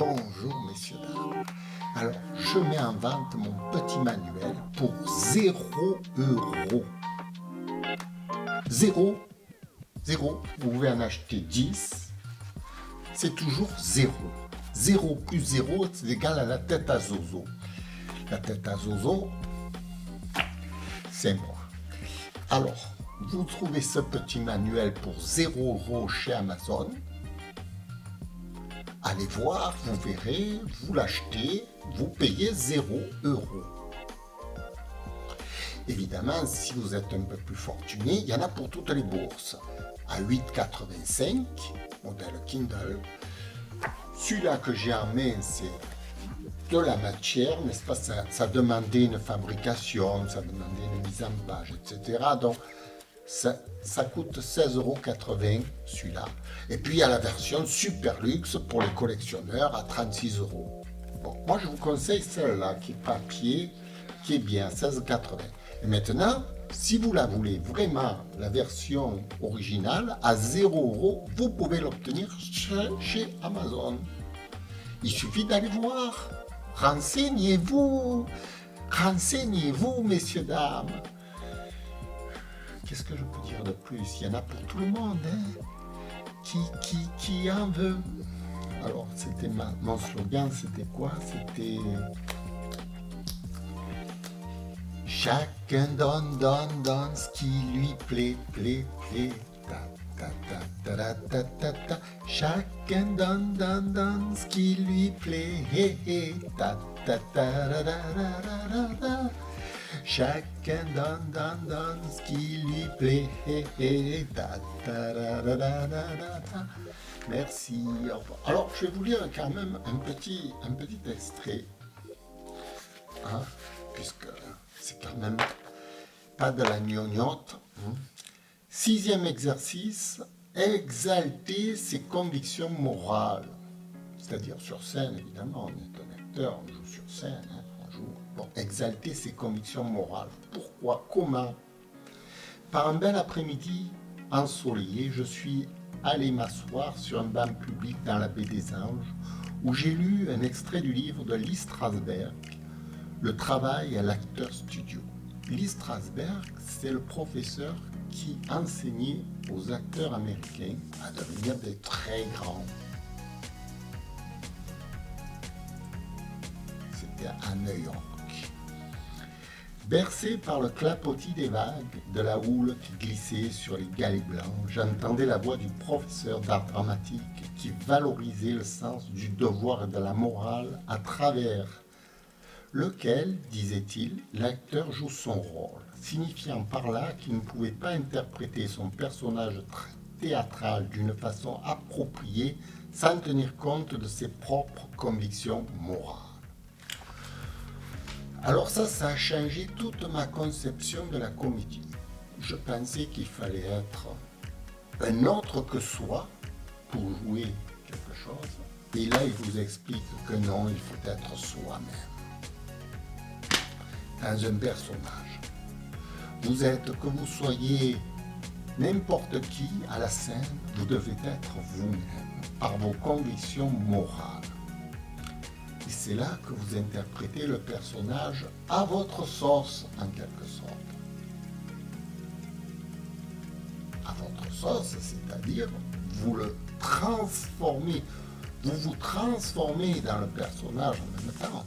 Bonjour messieurs, dames. Alors, je mets en vente mon petit manuel pour 0 €. 0, 0, vous pouvez en acheter 10, c'est toujours 0. 0 plus 0, c'est égal à la tête à Zozo. La tête à Zozo, c'est moi. Alors, vous trouvez ce petit manuel pour 0 € chez Amazon. Allez voir, vous verrez, vous l'achetez, vous payez 0 €. Évidemment, si vous êtes un peu plus fortuné, il y en a pour toutes les bourses. À 8,85, modèle Kindle. Celui-là que j'ai en main, c'est de la matière, n'est-ce pas, ça demandait une fabrication, ça demandait une mise en page, etc. Donc, ça coûte 16,80 € celui-là. Et puis il y a la version super luxe pour les collectionneurs à 36 €. Bon, moi je vous conseille celle-là qui est papier, qui est bien, 16,80 €. Et maintenant, si vous la voulez vraiment, la version originale, à 0 €, vous pouvez l'obtenir chez Amazon. Il suffit d'aller voir. Renseignez-vous. Renseignez-vous, messieurs, dames. Qu'est-ce que je peux dire de plus? Il y en a pour tout le monde, hein? Qui en veut? Alors, c'était mon slogan, c'était quoi? C'était... Chacun donne ce qui lui plaît. Ta, ta, ta, ta, ta, ta, ta. Chacun donne ce qui lui plaît. Ta, ta, ta, ra, ra, ra, ra, ra. Chacun donne ce qui lui plaît. Ta, ta, ra, ra, ra, ra, ra. Merci. Au revoir. Alors, je vais vous lire quand même un petit extrait. Hein, puisque c'est quand même pas de la gnognotte. 6e exercice, exalter ses convictions morales. C'est-à-dire sur scène, évidemment, on est un acteur, on joue sur scène, hein, on joue. Bon, exalter ses convictions morales. Pourquoi? Comment? Par un bel après-midi ensoleillé, je suis allé m'asseoir sur un banc public dans la baie des Anges, où j'ai lu un extrait du livre de Lee Strasberg, Le travail à l'acteur studio. Lee Strasberg, c'est le professeur qui enseignait aux acteurs américains à devenir des très grands. C'était à New York. Bercé par le clapotis des vagues, de la houle qui glissait sur les galets blancs, j'entendais la voix du professeur d'art dramatique qui valorisait le sens du devoir et de la morale à travers lequel, disait-il, l'acteur joue son rôle, signifiant par là qu'il ne pouvait pas interpréter son personnage théâtral d'une façon appropriée sans tenir compte de ses propres convictions morales. Alors ça a changé toute ma conception de la comédie. Je pensais qu'il fallait être un autre que soi pour jouer quelque chose. Et là, il vous explique que non, il faut être soi-même. Dans un personnage. Vous êtes, que vous soyez n'importe qui à la scène, vous devez être vous-même, par vos convictions morales. Et c'est là que vous interprétez le personnage à votre sauce, en quelque sorte. À votre sauce, c'est-à-dire, vous le transformez, vous vous transformez dans le personnage en même temps.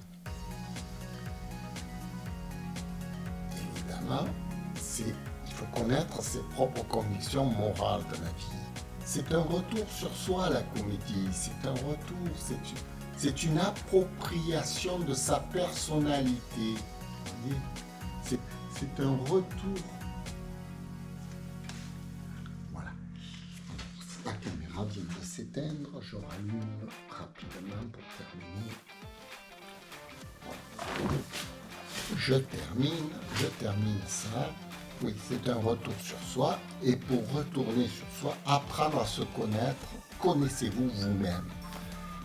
Il faut connaître ses propres convictions morales de la vie. C'est un retour sur soi, la comédie. C'est un retour, c'est une appropriation de sa personnalité. C'est un retour. Voilà. La caméra vient de s'éteindre. Je rallume rapidement pour terminer. Voilà. Je termine ça. Oui, c'est un retour sur soi. Et pour retourner sur soi, apprendre à se connaître, connaissez-vous vous-même.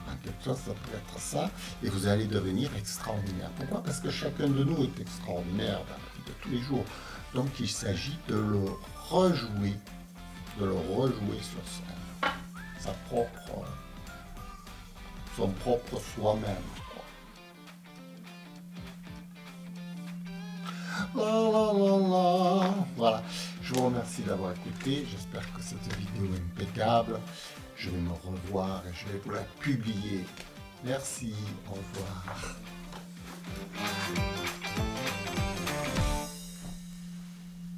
En quelque sorte, ça peut être ça. Et vous allez devenir extraordinaire. Pourquoi? Parce que chacun de nous est extraordinaire dans la vie de tous les jours. Donc il s'agit de le rejouer sur scène. Sa propre son propre soi-même. La, la, la, la. Voilà, je vous remercie d'avoir écouté, j'espère que cette vidéo est impeccable. Je vais me revoir et je vais vous la publier. Merci, au revoir.